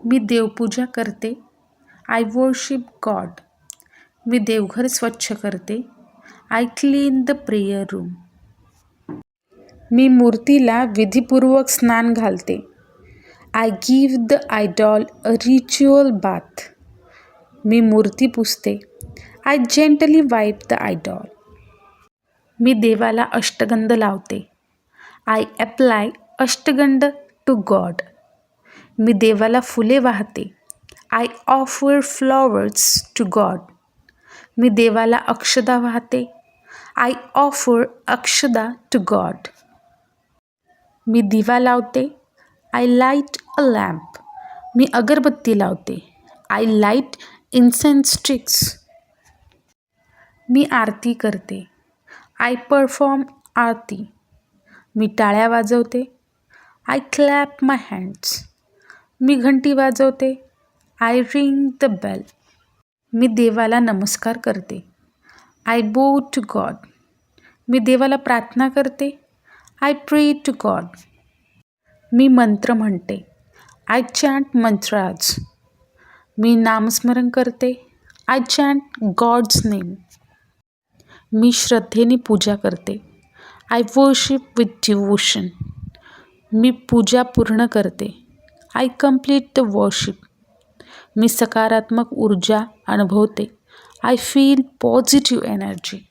मी देवपूजा करते. I worship God. मी देवघर स्वच्छ करते. I clean the prayer room. मी मूर्तीला विधीपूर्वक स्नान घालते. I give the idol a ritual bath. मी मूर्ती पुसते. I gently wipe the idol. मी देवाला अष्टगंध लावते. I apply ashtagandha to God. मी देवाला फुले वाहते. I offer flowers to God. मी देवाला अक्षदा वाहते. I offer akshada to God. मी दिवा लावते. I light a lamp. मी अगरबत्ती लावते. I light incense sticks. मी आरती करते. I perform aarti. मी टाळ्या वाजवते. I clap my hands. मी घंटी वाजवते. I ring the bell. मी देवाला नमस्कार करते. आय बो टू गॉड. मी देवाला प्रार्थना करते. आय प्रे टू गॉड. मी मंत्र म्हणते. I chant मंत्राज. मी नामस्मरण करते. I chant God's name. मी श्रद्धेने पूजा करते. I worship with devotion. मी पूजा पूर्ण करते. I complete the worship. मी सकारात्मक ऊर्जा अनुभवते. I feel positive energy.